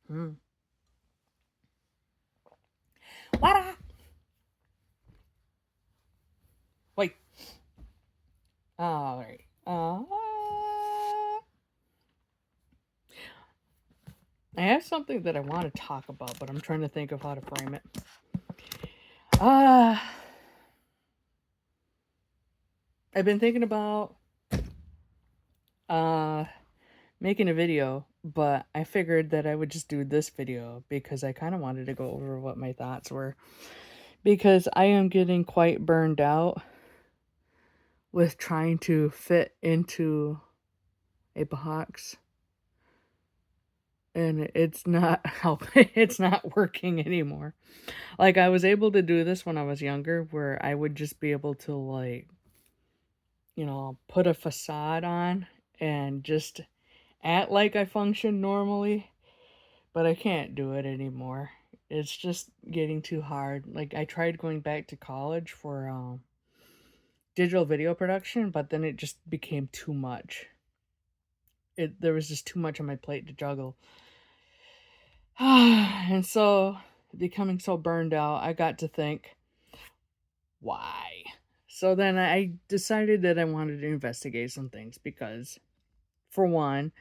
Hmm. What? Wait. All right. I have something that I want to talk about, but I'm trying to think of how to frame it. Uh, I've been thinking about uh making a video, but I figured that I would just do this video because I kind of wanted to go over what my thoughts were, because I am getting quite burned out with trying to fit into a box, and it's not helping. It's not working anymore. Like, I was able to do this when I was younger, where I would just be able to, like, put a facade on and just act like I function normally, but I can't do it anymore. It's just getting too hard. Like, I tried going back to college for digital video production, but then it just became too much. There was just too much on my plate to juggle. And so, becoming so burned out, I got to think, why? So then I decided that I wanted to investigate some things because, for one,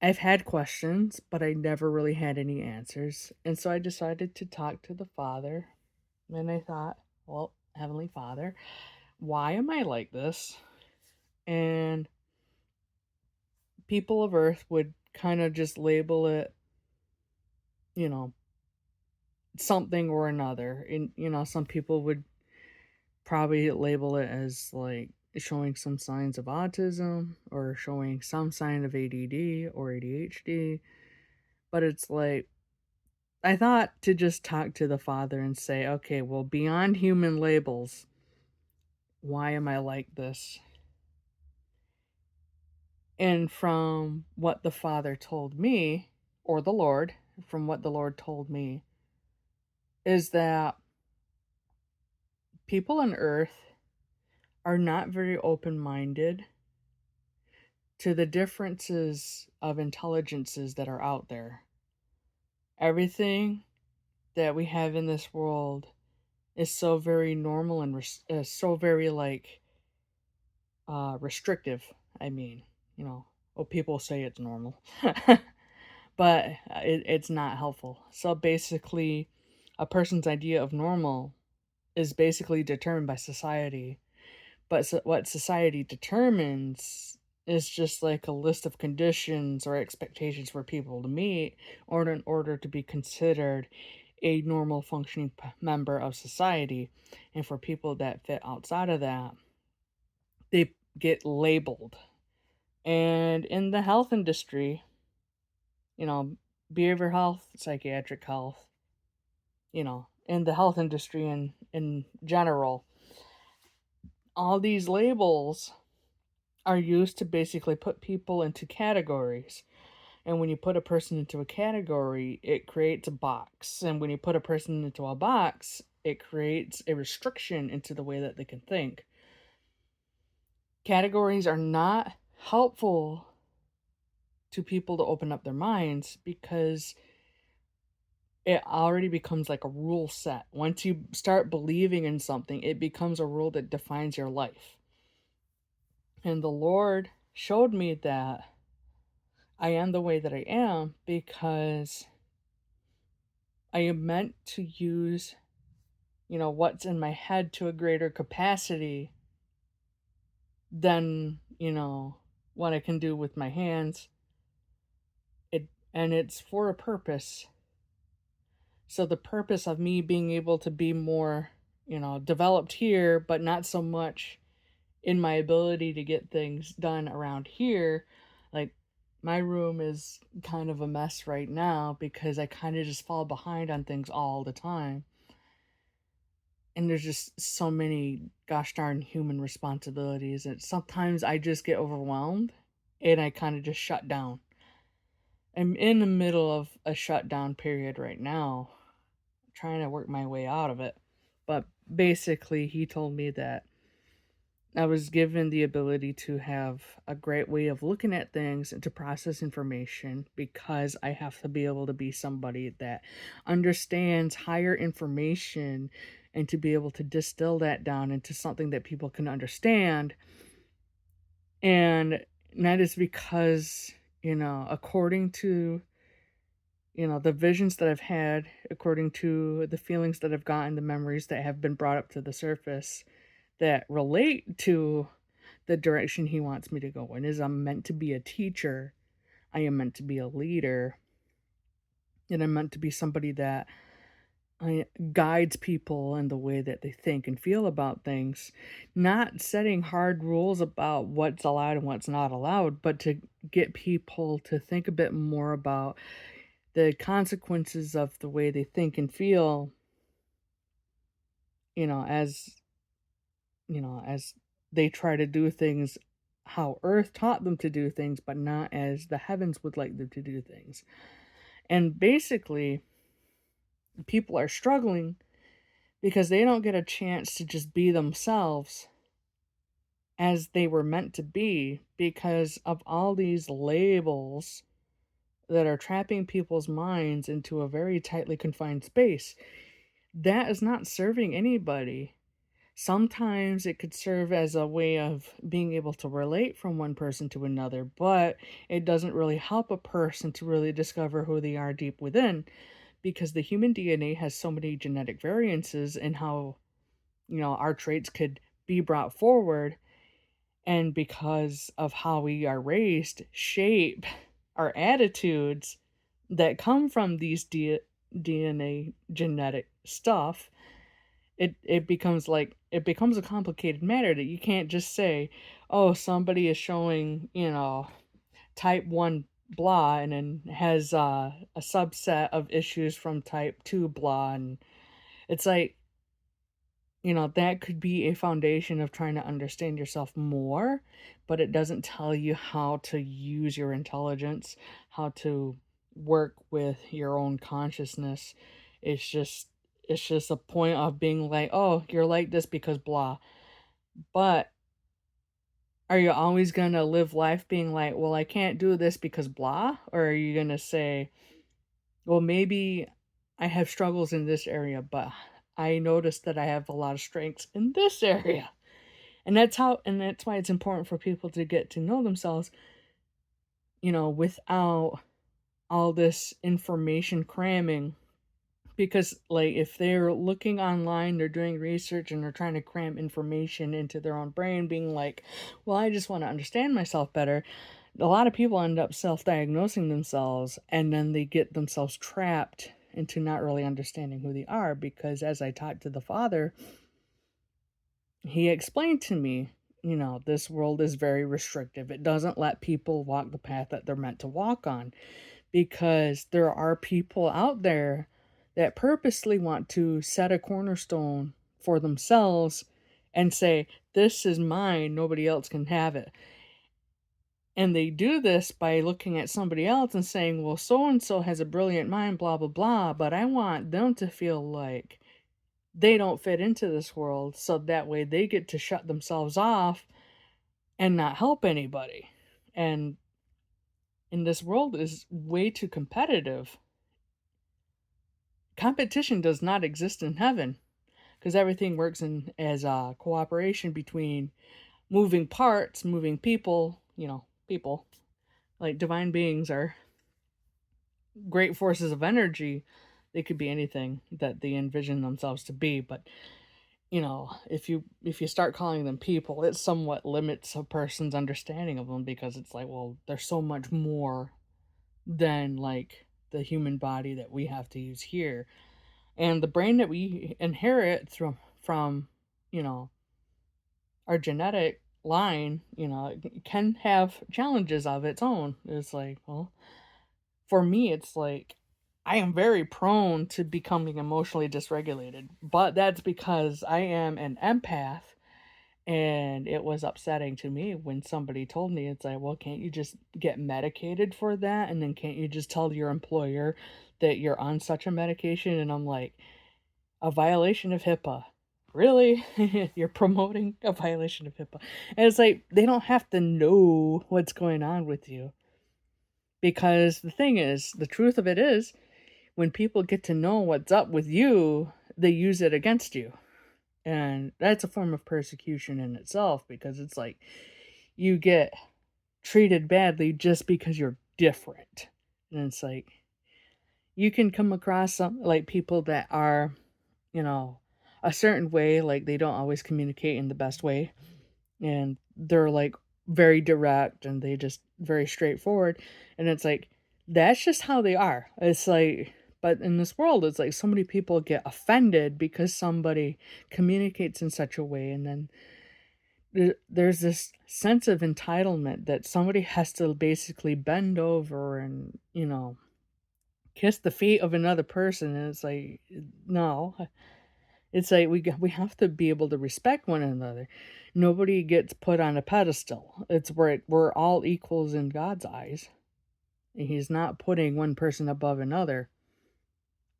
I've had questions, but I never really had any answers. And so I decided to talk to the Father. And I thought, well, Heavenly Father, why am I like this? And people of Earth would kind of just label it, you know, something or another. And, some people would probably label it as like showing some signs of autism or showing some sign of ADD or ADHD. But it's like, I thought to just talk to the Father and say, okay, well, beyond human labels, why am I like this? And from what the Father told me, or the Lord, from what the Lord told me, is that people on earth are not very open minded to the differences of intelligences that are out there. Everything that we have in this world is so very normal and so very like restrictive. I mean, well, people say it's normal, but it's not helpful. So basically, a person's idea of normal is basically determined by society. But what society determines is just like a list of conditions or expectations for people to meet, or in order to be considered a normal functioning member of society. And for people that fit outside of that, they get labeled. And in the health industry, you know, behavioral health, psychiatric health, in the health industry in general, all these labels are used to basically put people into categories. And when you put a person into a category, it creates a box. And when you put a person into a box, it creates a restriction into the way that they can think. Categories are not helpful to people to open up their minds because it already becomes like a rule set. Once you start believing in something, it becomes a rule that defines your life. And the Lord showed me that I am the way that I am because I am meant to use, what's in my head to a greater capacity than, what I can do with my hands. And it's for a purpose. So the purpose of me being able to be more, developed here, but not so much in my ability to get things done around here. Like, my room is kind of a mess right now because I kind of just fall behind on things all the time. And there's just so many gosh darn human responsibilities, and sometimes I just get overwhelmed and I kind of just shut down. I'm in the middle of a shutdown period right now, trying to work my way out of it. But basically, he told me that I was given the ability to have a great way of looking at things and to process information because I have to be able to be somebody that understands higher information and to be able to distill that down into something that people can understand. And that is because, according to, the visions that I've had, according to the feelings that I've gotten, the memories that have been brought up to the surface that relate to the direction he wants me to go in, is I'm meant to be a teacher. I am meant to be a leader. And I'm meant to be somebody that guides people in the way that they think and feel about things, not setting hard rules about what's allowed and what's not allowed, but to get people to think a bit more about the consequences of the way they think and feel, as as they try to do things how Earth taught them to do things, but not as the heavens would like them to do things. And basically, people are struggling because they don't get a chance to just be themselves as they were meant to be because of all these labels that are trapping people's minds into a very tightly confined space. That is not serving anybody. Sometimes it could serve as a way of being able to relate from one person to another, but it doesn't really help a person to really discover who they are deep within because the human DNA has so many genetic variances in how, our traits could be brought forward. And because of how we are raised, shape our attitudes that come from these DNA genetic stuff. It becomes a complicated matter that you can't just say, "Oh, somebody is showing, type 1 blah and then has a subset of issues from type 2 blah." And it's like, that could be a foundation of trying to understand yourself more, but it doesn't tell you how to use your intelligence, how to work with your own consciousness. It's just a point of being like, "Oh, you're like this because blah." But are you always going to live life being like, "Well, I can't do this because blah?" Or are you going to say, "Well, maybe I have struggles in this area, but I noticed that I have a lot of strengths in this area." And that's why it's important for people to get to know themselves, without all this information cramming. Because, like, if they're looking online, they're doing research and they're trying to cram information into their own brain, being like, "Well, I just want to understand myself better." A lot of people end up self-diagnosing themselves and then they get themselves trapped into not really understanding who they are because as I talked to the father, he explained to me, this world is very restrictive. It doesn't let people walk the path that they're meant to walk on because there are people out there that purposely want to set a cornerstone for themselves and say, "This is mine, nobody else can have it." And they do this by looking at somebody else and saying, "Well, so and so has a brilliant mind, blah, blah, blah, but I want them to feel like they don't fit into this world so that way they get to shut themselves off and not help anybody." And this world is way too competitive. Competition does not exist in heaven because everything works in as a cooperation between moving parts, moving people, people. Like divine beings are great forces of energy. They could be anything that they envision themselves to be, but if you start calling them people, it somewhat limits a person's understanding of them because it's like, well, there's so much more than like the human body that we have to use here. And the brain that we inherit from, you know, our genetic line, it can have challenges of its own. It's like, well, for me, it's like I am very prone to becoming emotionally dysregulated, but that's because I am an empath. And it was upsetting to me when somebody told me, it's like, well, can't you just get medicated for that? And then can't you just tell your employer that you're on such a medication? And I'm like, a violation of HIPAA. really? You're promoting a violation of HIPAA. And it's like they don't have to know what's going on with you. Because the thing is, the truth of it is, when people get to know what's up with you, they use it against you. And that's a form of persecution in itself because it's like you get treated badly just because you're different. And it's like you can come across some like people that are, you know, a certain way, like they don't always communicate in the best way, and they're like very direct and they just very straightforward, and it's like that's just how they are. It's like, but in this world it's like so many people get offended because somebody communicates in such a way, and then there's this sense of entitlement that somebody has to basically bend over and, kiss the feet of another person, and it's like, no. It's like we have to be able to respect one another. Nobody gets put on a pedestal. It's where we're all equals in God's eyes. And He's not putting one person above another.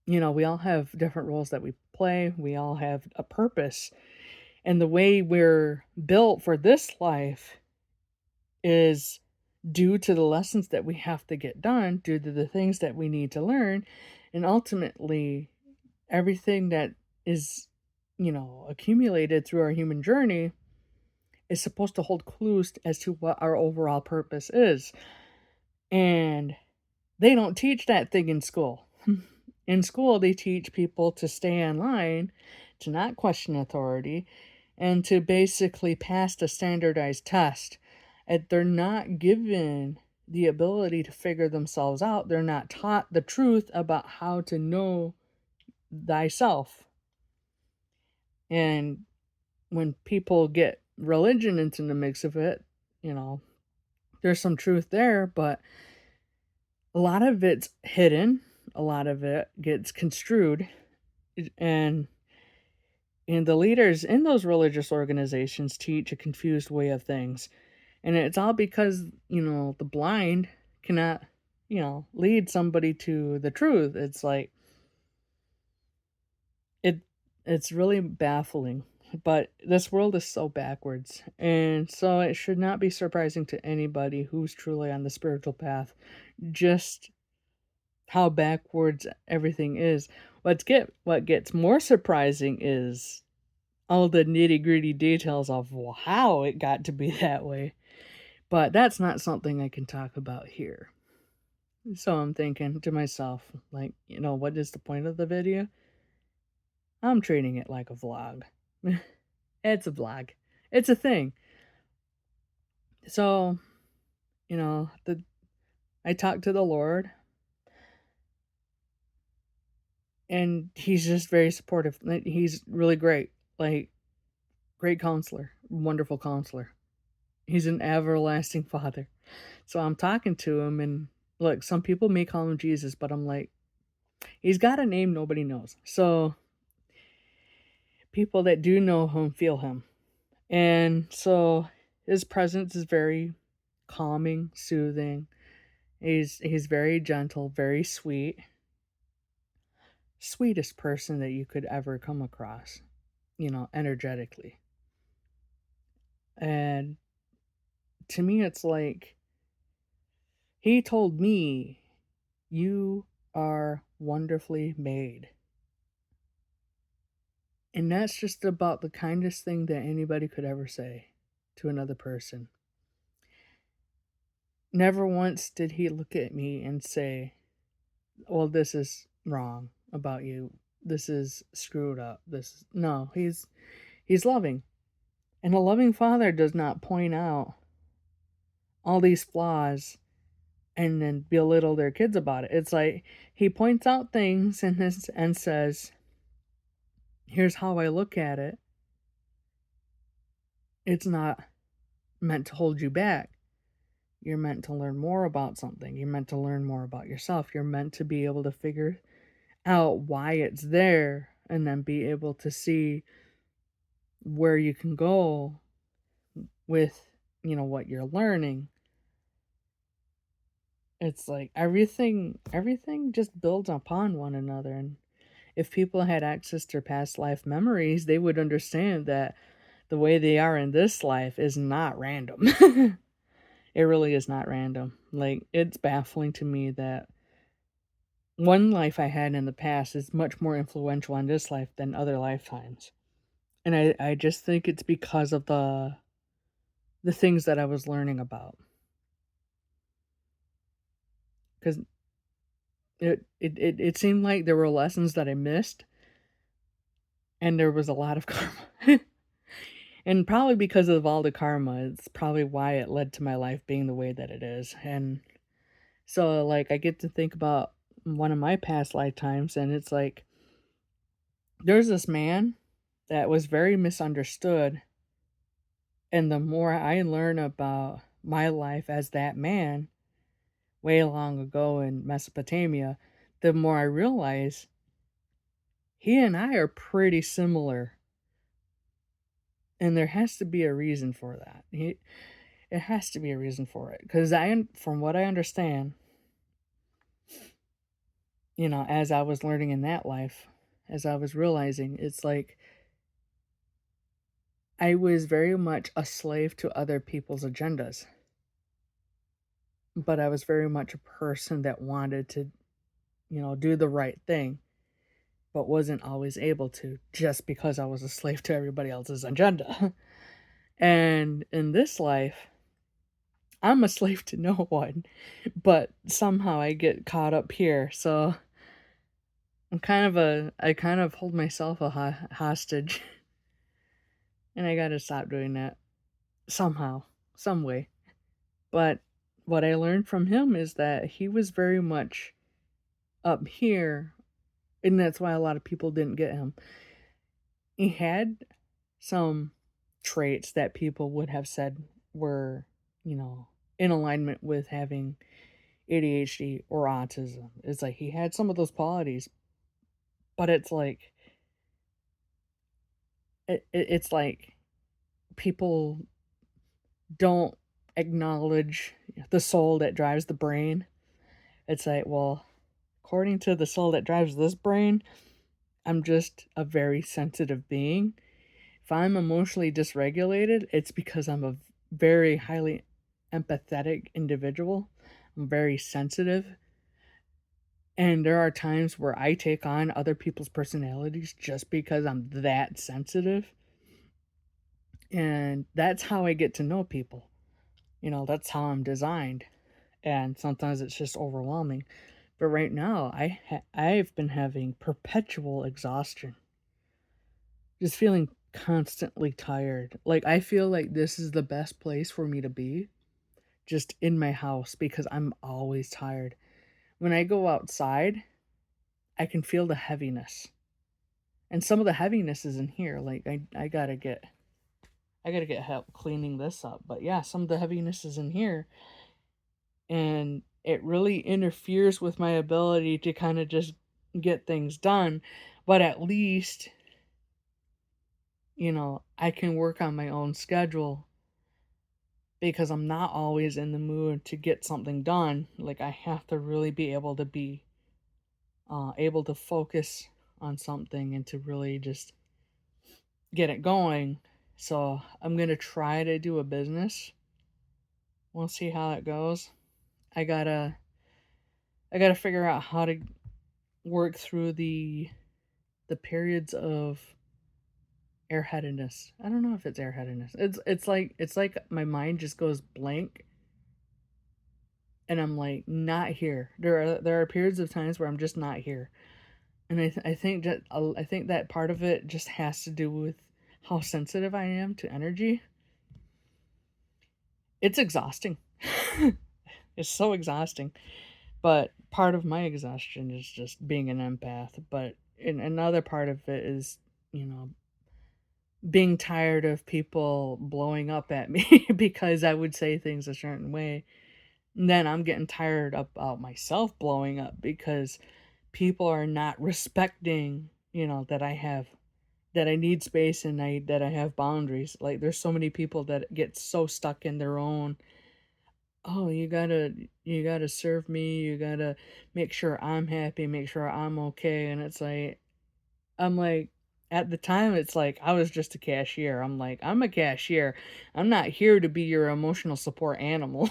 We all have different roles that we play. We all have a purpose. And the way we're built for this life is due to the lessons that we have to get done, due to the things that we need to learn, and ultimately everything that is, accumulated through our human journey is supposed to hold clues as to what our overall purpose is. And they don't teach that thing in school. In school, they teach people to stay in line, to not question authority, and to basically pass the standardized test. And they're not given the ability to figure themselves out. They're not taught the truth about how to know thyself. And when people get religion into the mix of it, there's some truth there, but a lot of it's hidden, a lot of it gets construed, and the leaders in those religious organizations teach a confused way of things. And it's all because, the blind cannot, lead somebody to the truth. It's like it it's really baffling. But this world is so backwards. And so it should not be surprising to anybody who's truly on the spiritual path just how backwards everything is. What gets more surprising is all the nitty-gritty details of how it got to be that way. But that's not something I can talk about here. So I'm thinking to myself, like, what is the point of the video? I'm treating it like a vlog. It's a vlog. It's a thing. So, I talked to the Lord, and He's just very supportive. He's really great. Like, great counselor, wonderful counselor. He's an everlasting Father. So I'm talking to Him, and look, some people may call Him Jesus, but I'm like, He's got a name nobody knows. So people that do know Him feel Him. And so His presence is very calming, soothing. He's very gentle, very sweet. Sweetest person that you could ever come across, energetically. And to me, it's like He told me, "You are wonderfully made." And that's just about the kindest thing that anybody could ever say to another person. Never once did He look at me and say, "Well, this is wrong about you. This is screwed up." No, he's loving. And a loving father does not point out all these flaws and then belittle their kids about it. It's like He points out things and says, "Here's how I look at it. It's not meant to hold you back. You're meant to learn more about something. You're meant to learn more about yourself. You're meant to be able to figure out why it's there and then be able to see where you can go with, what you're learning." It's like everything just builds upon one another, and if people had access to past life memories, they would understand that the way they are in this life is not random. It really is not random. Like, it's baffling to me that one life I had in the past is much more influential on this life than other lifetimes. And I just think it's because of the things that I was learning about. Because it seemed like there were lessons that I missed, and there was a lot of karma. And probably because of all the karma, it's probably why it led to my life being the way that it is. And so, like, I get to think about one of my past lifetimes, and it's like there's this man that was very misunderstood. And the more I learn about my life as that man way long ago in Mesopotamia, the more I realize he and I are pretty similar. And there has to be a reason for that. It has to be a reason for it. Because from what I understand, as I was learning in that life, as I was realizing, it's like I was very much a slave to other people's agendas. But I was very much a person that wanted to, do the right thing, but wasn't always able to just because I was a slave to everybody else's agenda. And in this life, I'm a slave to no one, but somehow I get caught up here. So I kind of hold myself a hostage, and I gotta stop doing that somehow, some way. But what I learned from him is that he was very much up here, and that's why a lot of people didn't get him. He had some traits that people would have said were, you know, in alignment with having ADHD or autism. It's like he had some of those qualities, but it's like people don't acknowledge the soul that drives the brain. It's like, well, according to the soul that drives this brain, I'm just a very sensitive being. If I'm emotionally dysregulated, it's because I'm a very highly empathetic individual. I'm very sensitive. And there are times where I take on other people's personalities just because I'm that sensitive. And that's how I get to know people. That's how I'm designed. And sometimes it's just overwhelming. But right now, I've been having perpetual exhaustion. Just feeling constantly tired. Like, I feel like this is the best place for me to be, just in my house, because I'm always tired. When I go outside, I can feel the heaviness. And some of the heaviness is in here. Like, I gotta get help cleaning this up. But yeah, some of the heaviness is in here. And it really interferes with my ability to kind of just get things done. But at least, I can work on my own schedule because I'm not always in the mood to get something done. Like, I have to really be able to focus on something and to really just get it going. So I'm gonna try to do a business. We'll see how it goes. I gotta I gotta figure out how to work through the periods of airheadedness. I don't know if it's airheadedness. It's like my mind just goes blank, and I'm like not here. There are periods of times where I'm just not here, and I think that part of it just has to do with how sensitive I am to energy. It's exhausting. It's so exhausting. But part of my exhaustion is just being an empath. But another part of it is, you know, being tired of people blowing up at me because I would say things a certain way. And then I'm getting tired about myself blowing up because people are not respecting, that I need space and that I have boundaries. Like, there's so many people that get so stuck in their own, oh, you gotta serve me, you gotta make sure I'm happy, make sure I'm okay. And it's like, I'm like, at the time, it's like I was just a cashier. I'm like, I'm a cashier. I'm not here to be your emotional support animal.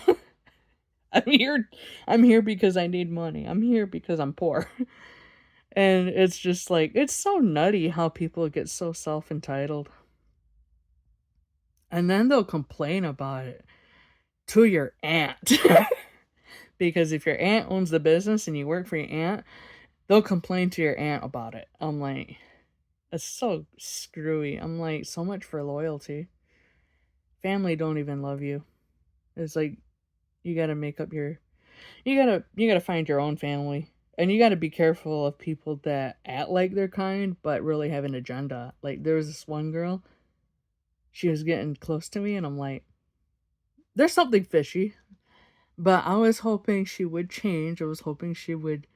I'm here. I'm here because I need money. I'm here because I'm poor. And it's just like it's so nutty how people get so self entitled, and then they'll complain about it to your aunt. Because if your aunt owns the business and you work for your aunt, they'll complain to your aunt about it. I'm like, it's so screwy. I'm like, so much for loyalty. Family don't even love you. It's like you gotta make up your you gotta find your own family. And you gotta be careful of people that act like they're kind but really have an agenda. Like there was this one girl, she was getting close to me and I'm like, there's something fishy. But I was hoping she would change. I was hoping she would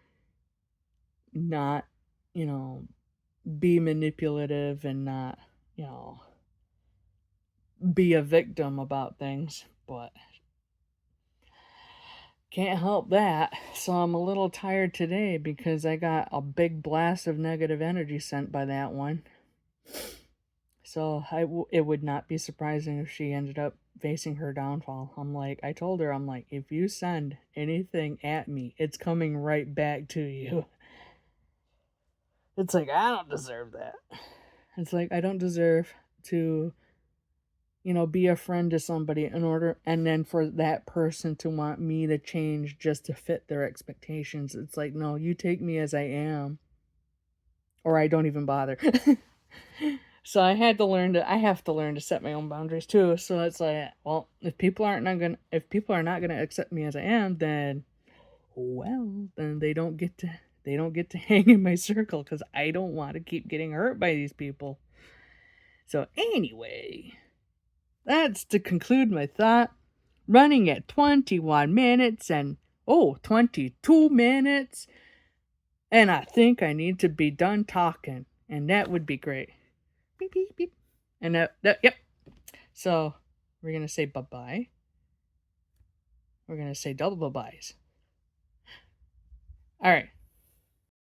not, you know, be manipulative and not, you know, be a victim about things. But can't help that. So I'm a little tired today because I got a big blast of negative energy sent by that one. So it would not be surprising if she ended up facing her downfall. I'm like, I told her, I'm like, if you send anything at me, it's coming right back to you. It's like, I don't deserve that. It's like, I don't deserve to, be a friend to somebody in order, and then for that person to want me to change just to fit their expectations. It's like, no, you take me as I am, or I don't even bother. So I have to learn to set my own boundaries too. So it's like, well, if people are not gonna accept me as I am, then then they don't get to hang in my circle because I don't want to keep getting hurt by these people. So anyway, that's to conclude my thought. Running at 21 minutes and 22 minutes. And I think I need to be done talking. And that would be great. Beep, beep, beep. And yep. So we're going to say bye-bye. We're going to say double bye-byes. All right.